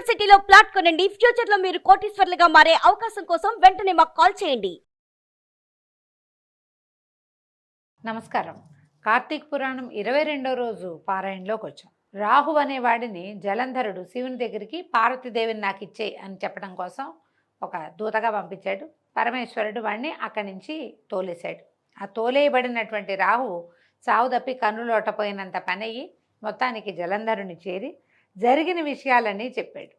సిటీలో ప్లాట్ కొనండి. ఫ్యూచర్ లో మీరు కోటీశ్వర్లుగా మారే అవకాశం కోసం వెంటనే మాకు కాల్ చేయండి. నమస్కారం. కార్తీక పురాణం 22వ రోజు పారాయణలోకి వచ్చాం. రాహు అనేవాడిని జలంధరుడు శివుని దగ్గరికి పార్వతీదేవిని నాకు ఇచ్చేయి అని చెప్పడం కోసం ఒక దూతగా పంపించాడు. పరమేశ్వరుడు వాడిని అక్కడి నుంచి తోలేశాడు. ఆ తోలేయబడినటువంటి రాహువు సావు తప్పి కన్నులోటపోయినంత పనయ్యి మొత్తానికి జలంధరుని చేరి జరిగిన విషయాలన్నీ చెప్పాడు.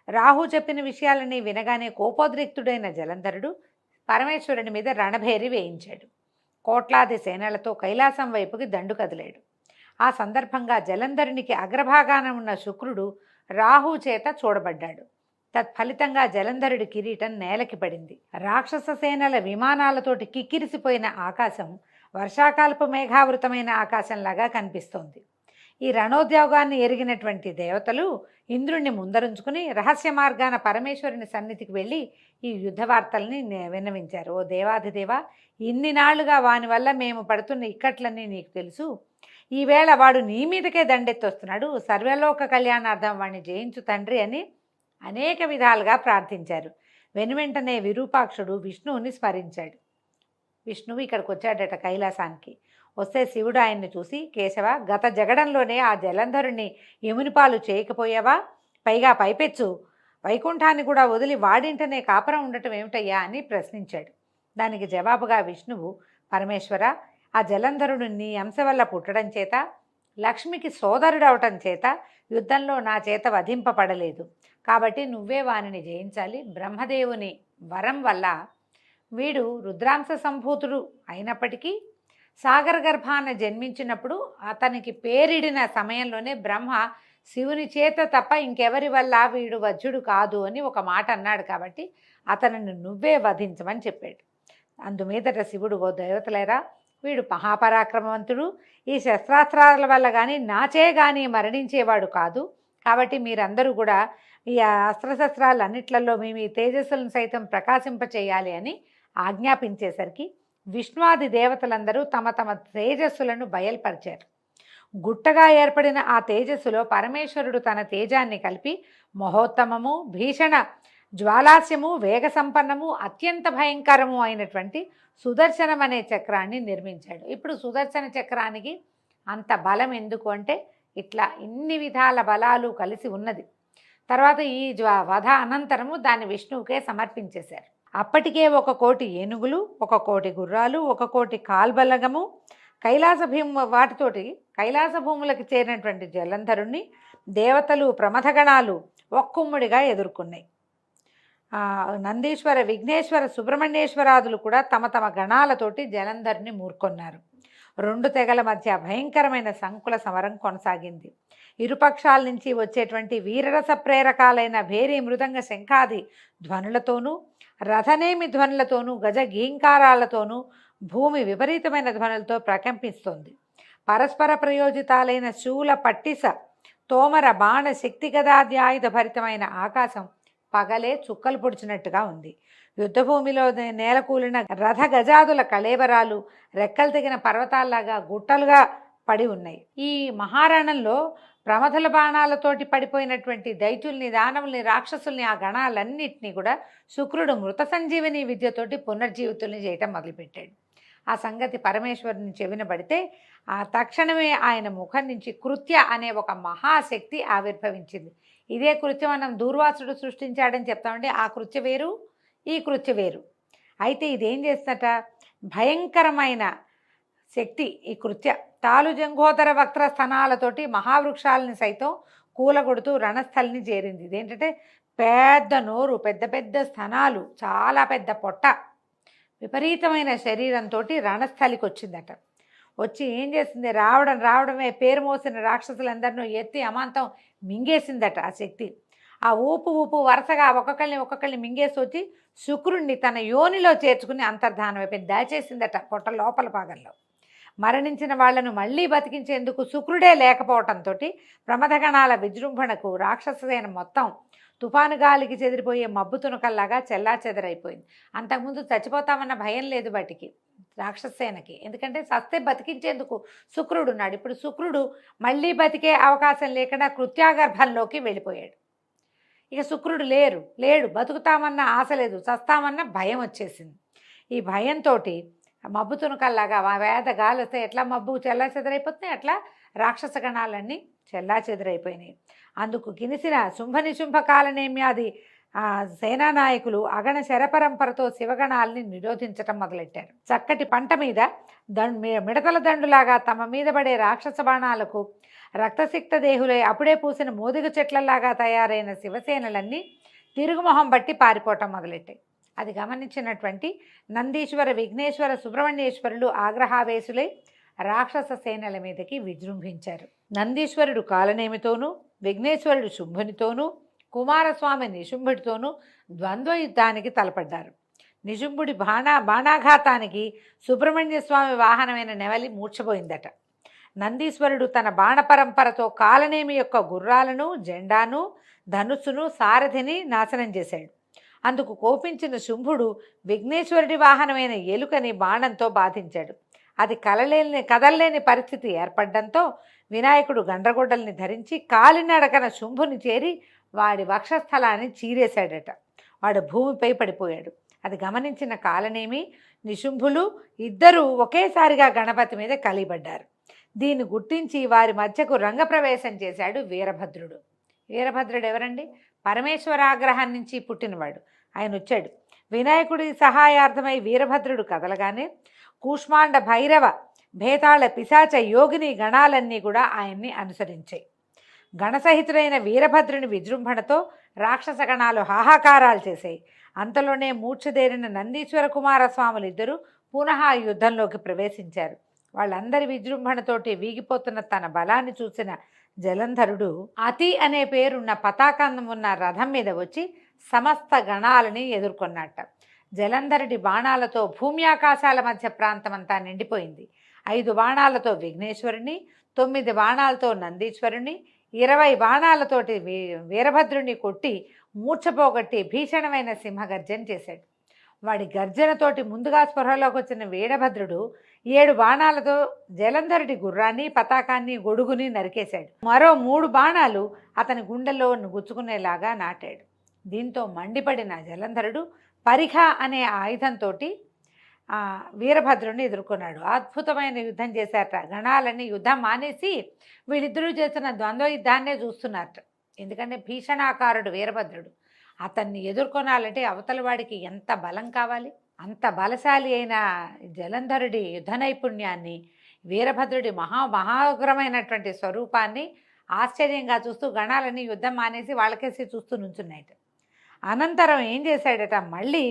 రాహు చెప్పిన విషయాలన్నీ వినగానే కోపోద్రిక్తుడైన జలంధరుడు పరమేశ్వరుని మీద రణభేరి వేయించాడు. కోట్లాది సేనలతో కైలాసం వైపుకి దండు కదిలాడు. ఆ సందర్భంగా జలంధరునికి అగ్రభాగాన ఉన్న శుక్రుడు రాహు చేత చూడబడ్డాడు. తత్ఫలితంగా జలంధరుడి కిరీటం నేలకి పడింది. రాక్షస సేనల విమానాలతోటి కిక్కిరిసిపోయిన ఆకాశం వర్షాకాలపు మేఘావృతమైన ఆకాశంలాగా కనిపిస్తోంది. ఈ రణోద్యోగాన్ని ఎరిగినటువంటి దేవతలు ఇంద్రుణ్ణి ముందరుంచుకుని రహస్య మార్గాన పరమేశ్వరుని సన్నిధికి వెళ్ళి ఈ యుద్ధ వార్తల్ని విన్నవించారు. ఓ దేవాధిదేవ, ఇన్ని నాళ్లుగా వాని వల్ల మేము పడుతున్న ఇక్కట్లన్నీ నీకు తెలుసు. ఈవేళ వాడు నీ మీదకే దండెత్తొస్తున్నాడు. సర్వలోక కళ్యాణార్థం వాడిని జయించు తండ్రి అని అనేక విధాలుగా ప్రార్థించారు. వెనువెంటనే విరూపాక్షుడు విష్ణువుని స్మరించాడు. విష్ణువు ఇక్కడికి వచ్చాడట కైలాసానికి. వస్తే శివుడు ఆయన్ని చూసి, కేశవ, గత జగడంలోనే ఆ జలంధరుణ్ణి యమునిపాలు చేయకపోయావా? పైగా పైపెచ్చు వైకుంఠాన్ని కూడా వదిలి వాడింటనే కాపురం ఉండటం ఏమిటయ్యా అని ప్రశ్నించాడు. దానికి జవాబుగా విష్ణువు, పరమేశ్వర, ఆ జలంధరుడు నీ అంశ వల్ల పుట్టడం చేత, లక్ష్మికి సోదరుడవటం చేత యుద్ధంలో నా చేత వధింపబడలేదు. కాబట్టి నువ్వే వానిని జయించాలి. బ్రహ్మదేవుని వరం వల్ల వీడు రుద్రాంశ సంభూతుడు అయినప్పటికీ సాగర గర్భాన జన్మించినప్పుడు అతనికి పేరిడిన సమయంలోనే బ్రహ్మ శివుని చేత తప్ప ఇంకెవరి వల్ల వీడు వజ్రుడు కాదు అని ఒక మాట అన్నాడు. కాబట్టి అతనిని నువ్వే వధించమని చెప్పాడు. అందుమీదట శివుడు, ఓ దేవతలేరా, వీడు మహాపరాక్రమవంతుడు, ఈ శస్త్రాస్త్రాల వల్ల కానీ నాచే కానీ మరణించేవాడు కాదు. కాబట్టి మీరందరూ కూడా ఈ అస్త్రశస్త్రాలన్నిట్లలో మీ తేజస్సులను సైతం ప్రకాశింపచేయాలి అని ఆజ్ఞాపించేసరికి విష్ణువాది దేవతలందరూ తమ తమ తేజస్సులను బయల్పరిచారు. గుట్టగా ఏర్పడిన ఆ తేజస్సులో పరమేశ్వరుడు తన తేజాన్ని కలిపి మహోత్తమము, భీషణ జ్వాలాస్యము, వేగ సంపన్నము, అత్యంత భయంకరము అయినటువంటి సుదర్శనం అనే చక్రాన్ని నిర్మించాడు. ఇప్పుడు సుదర్శన చక్రానికి అంత బలం ఎందుకు అంటే ఇట్లా ఇన్ని విధాల బలాలు కలిసి ఉన్నది. తర్వాత ఈ వధ అనంతరము దాన్ని విష్ణువుకే సమర్పించేశారు. అప్పటికే 1,000,000 ఏనుగులు, 1,000,000 గుర్రాలు, 1,000,000 కాల్బలగము, కైలాస భూములకు చేరినటువంటి జలంధరుణ్ణి దేవతలు, ప్రమథగణాలు ఒక్కుమ్ముడిగా ఎదుర్కొన్నాయి. నందీశ్వర, విఘ్నేశ్వర, సుబ్రహ్మణ్యేశ్వరాదులు కూడా తమ తమ గణాలతోటి జలంధరుని మూర్కొన్నారు. 2 తెగల మధ్య భయంకరమైన సంకుల సమరం కొనసాగింది. ఇరుపక్షాల నుంచి వచ్చేటువంటి వీరరస ప్రేరకాలైన భేరీ, మృదంగ, శంఖాది ధ్వనులతోనూ, రథనేమి ధ్వనులతోనూ, గజ గీంకారాలతోనూ భూమి విపరీతమైన ధ్వనులతో ప్రకంపిస్తోంది. పరస్పర ప్రయోజితాలైన శూల, పట్టిస, తోమర, బాణ, శక్తిగదాధ్యాయుధ భరితమైన ఆకాశం పగలే చుక్కలు పొడిచినట్టుగా ఉంది. యుద్ధభూమిలో నేలకూలిన రథ గజాదుల కళేబరాలు రెక్కలు తెగిన పర్వతాల్లాగా గుట్టలుగా పడి ఉన్నాయి. ఈ మహారణంలో ప్రమథల బాణాలతోటి పడిపోయినటువంటి దైత్యుల్ని, దానవుల్ని, రాక్షసుల్ని, ఆ గణాలన్నింటినీ కూడా శుక్రుడు మృత సంజీవని విద్యతోటి పునర్జీవితుల్ని చేయటం మొదలుపెట్టాడు. ఆ సంగతి పరమేశ్వరుని చెవిన పడితే ఆ తక్షణమే ఆయన ముఖం నుంచి కృత్య అనే ఒక మహాశక్తి ఆవిర్భవించింది. ఇదే కృత్యం మనం దూర్వాసుడు సృష్టించాడని చెప్తామంటే ఆ కృత్య వేరు, ఈ కృత్య వేరు. అయితే ఇదేం చేస్తట, భయంకరమైన శక్తి ఈ కృత్య. తాలు జంఘోదర వక్ర స్థనాలతోటి మహావృక్షాలని సైతం కూలగొడుతూ రణస్థలిని చేరింది. ఇదేంటంటే పెద్ద నోరు, పెద్ద పెద్ద స్థనాలు, చాలా పెద్ద పొట్ట, విపరీతమైన శరీరంతో రణస్థలికి వచ్చిందట. వచ్చి ఏం చేసింది, రావడమే పేరు మోసిన రాక్షసులందరినూ ఎత్తి అమాంతం మింగేసిందట ఆ శక్తి. ఆ ఊపు వరుసగా ఒక్కొక్కరిని మింగేసి వచ్చి శుక్రుణ్ణి తన యోనిలో చేర్చుకుని అంతర్ధానం అయిపోయింది, దాచేసిందట పొట్ట లోపల భాగంలో. మరణించిన వాళ్లను మళ్ళీ బతికించేందుకు శుక్రుడే లేకపోవటంతో ప్రమథగణాల విజృంభణకు రాక్షససేన మొత్తం తుఫాను గాలికి చెదిరిపోయే మబ్బు తునకల్లాగా చెల్లాచెదరైపోయింది. అంతకుముందు చచ్చిపోతామన్న భయం లేదు వాటికి, రాక్షసేనకి. ఎందుకంటే సస్తే బతికించేందుకు శుక్రుడు ఉన్నాడు. ఇప్పుడు శుక్రుడు మళ్ళీ బతికే అవకాశం లేకుండా కృత్యాగర్భంలోకి వెళ్ళిపోయాడు. ఇక శుక్రుడు లేడు, బతుకుతామన్న ఆశ లేదు, చస్తామన్న భయం వచ్చేసింది. ఈ భయంతో మబ్బు తునకల్లాగా వేద గాలి వస్తే ఎట్లా మబ్బు చెల్లా చెదరైపోతున్నాయి, అట్లా రాక్షస గణాలన్నీ చెల్లా చెదరైపోయినాయి. అందుకు కినిసిన శుంభనిశుంభ కాలనేమ్యాది సేనానాయకులు అగణ శరపరంపరతో శివగణాలని నిరోధించటం మొదలెట్టారు. చక్కటి పంట మీద మిడతల దండులాగా తమ మీద పడే రాక్షస బాణాలకు రక్తసిక్త దేహులై అప్పుడే పూసిన మోదిగ చెట్లలాగా తయారైన శివసేనలన్నీ తిరుగుమొహం బట్టి పారిపోవటం మొదలెట్టాయి. అది గమనించినటువంటి నందీశ్వర, విఘ్నేశ్వర, సుబ్రహ్మణ్యేశ్వరులు ఆగ్రహావేశులై రాక్షస సేనల మీదకి విజృంభించారు. నందీశ్వరుడు కాలనేమితోనూ, విఘ్నేశ్వరుడు శుంభునితోనూ, కుమారస్వామి నిశుంభుడితోనూ ద్వంద్వ యుద్ధానికి తలపడ్డారు. నిశుంభుడి బాణాఘాతానికి సుబ్రహ్మణ్య స్వామి వాహనమైన నెవలి మూర్ఛపోయిందట. నందీశ్వరుడు తన బాణపరంపరతో కాలనేమి యొక్క గుర్రాలను, జెండాను, ధనుస్సును, సారథిని నాశనం చేశాడు. అందుకు కోపించిన శుంభుడు విఘ్నేశ్వరుడి వాహనమైన ఎలుకని బాణంతో బాధించాడు. అది కదలలేని పరిస్థితి ఏర్పడడంతో వినాయకుడు గండ్రగొడ్డల్ని ధరించి కాలినడకన శుంభుని చేరి వాడి వక్షస్థలాన్ని చీరేశాడట. వాడు భూమిపై పడిపోయాడు. అది గమనించిన కాలనేమి, నిశుంభులు ఇద్దరూ ఒకేసారిగా గణపతి మీద కలిబడ్డారు. దీన్ని గుర్తించి వారి మధ్యకు రంగప్రవేశం చేశాడు వీరభద్రుడు. వీరభద్రుడు ఎవరండి? పరమేశ్వరాగ్రహం నుంచి పుట్టినవాడు. ఆయన వచ్చాడు. వినాయకుడి సహాయార్థమై వీరభద్రుడు కదలగానే కూష్మాండ, భైరవ, భేతాళ, పిశాచ, యోగిని గణాలన్నీ కూడా ఆయన్ని అనుసరించాయి. గణసహితుడైన వీరభద్రుని విజృంభణతో రాక్షస గణాలు హాహాకారాలు చేశాయి. అంతలోనే మూర్ఛదేరిన నందీశ్వర కుమారస్వాములు ఇద్దరు పునః యుద్ధంలోకి ప్రవేశించారు. వాళ్ళందరి విజృంభణతోటి వీగిపోతున్న తన బలాన్ని చూసిన జలంధరుడు అతి అనే పేరున్న పతాకం ఉన్న రథం మీద వచ్చి సమస్త గణాలని ఎదుర్కొన్నట్ట. జలంధరుడి బాణాలతో భూమి ఆకాశాల మధ్య ప్రాంతమంతా నిండిపోయింది. 5 బాణాలతో విఘ్నేశ్వరుని, 9 బాణాలతో నందీశ్వరుని, 20 బాణాలతోటి వీరభద్రుని కొట్టి మూర్ఛపోగొట్టి భీషణమైన సింహగర్జన చేశాడు. వాడి గర్జనతోటి ముందుగా స్పృహలోకి వచ్చిన వీరభద్రుడు 7 బాణాలతో జలంధరుడి గుర్రాన్ని, పతాకాన్ని, గొడుగుని నరికేశాడు. మరో 3 బాణాలు అతని గుండెల్లో గుచ్చుకునేలాగా నాటాడు. దీంతో మండిపడిన జలంధరుడు పరిఖ అనే ఆయుధంతో వీరభద్రుడిని ఎదుర్కొన్నాడు. అద్భుతమైన యుద్ధం చేశారట. గణాలన్నీ యుద్ధం మానేసి వీళ్ళిద్దరూ చేసిన ద్వంద్వ యుద్ధాన్నే చూస్తున్నారట. ఎందుకంటే భీషణాకారుడు వీరభద్రుడు. అతన్ని ఎదుర్కొనాలంటే అవతల వాడికి ఎంత బలం కావాలి? అంత బలశాలి అయిన జలంధరుడి యుద్ధ నైపుణ్యాన్ని, వీరభద్రుడి మహాగ్రమైనటువంటి స్వరూపాన్ని ఆశ్చర్యంగా చూస్తూ గణాలన్నీ యుద్ధం మానేసి వాళ్ళకేసి చూస్తూ నుంచున్నాయట. అనంతరం ఏం చేశాడట, మళ్ళీ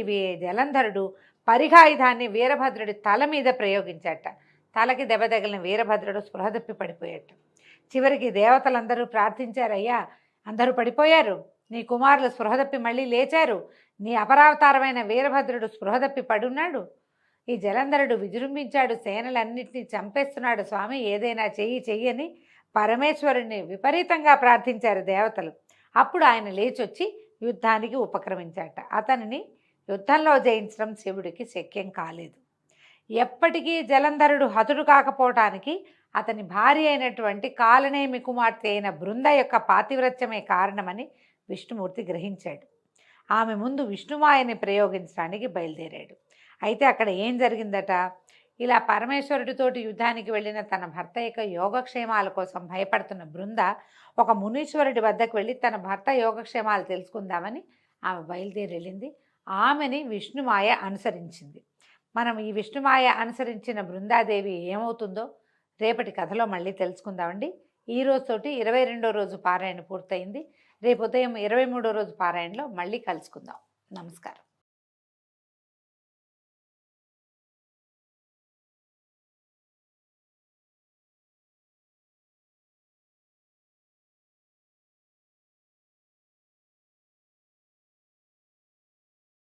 జలంధరుడు పరిఘాయుధాన్ని వీరభద్రుడి తల మీద ప్రయోగించాట. తలకి దెబ్బ తగిలిన వీరభద్రుడు స్పృహ తప్పి పడిపోయాట. చివరికి దేవతలందరూ ప్రార్థించారయ్యా, అందరూ పడిపోయారు, నీ కుమారులు స్పృహ తప్పి మళ్ళీ లేచారు, నీ అపరావతారమైన వీరభద్రుడు స్పృహ తప్పి పడున్నాడు, ఈ జలంధరుడు విజృంభించాడు, సేనలన్నింటినీ చంపేస్తున్నాడు, స్వామి ఏదైనా చెయ్యని పరమేశ్వరుణ్ణి విపరీతంగా ప్రార్థించారు దేవతలు. అప్పుడు ఆయన లేచొచ్చి యుద్ధానికి ఉపక్రమించాట. అతనిని యుద్ధంలో జయించడం శివుడికి శక్యం కాలేదు. ఎప్పటికీ జలంధరుడు హతుడు కాకపోవటానికి అతని భార్య అయినటువంటి కాలనేమి కుమార్తె అయిన బృంద యొక్క పాతివ్రత్యమే కారణమని విష్ణుమూర్తి గ్రహించాడు. ఆమె ముందు విష్ణుమాయని ప్రయోగించడానికి బయలుదేరాడు. అయితే అక్కడ ఏం జరిగిందట, ఇలా పరమేశ్వరుడితోటి యుద్ధానికి వెళ్ళిన తన భర్త యొక్క యోగక్షేమాల కోసం భయపడుతున్న బృంద ఒక మునీశ్వరుడి వద్దకు వెళ్ళి తన భర్త యోగక్షేమాలు తెలుసుకుందామని ఆమె బయలుదేరి వెళ్ళింది. ఆమెని విష్ణుమాయ అనుసరించింది. మనం ఈ విష్ణుమాయ అనుసరించిన బృందాదేవి ఏమవుతుందో రేపటి కథలో మళ్ళీ తెలుసుకుందామండి. ఈ రోజుతోటి 22వ రోజు పారాయణ పూర్తయింది. రేపు ఉదయం 23వ రోజు పారాయణలో మళ్ళీ కలుసుకుందాం. నమస్కారం.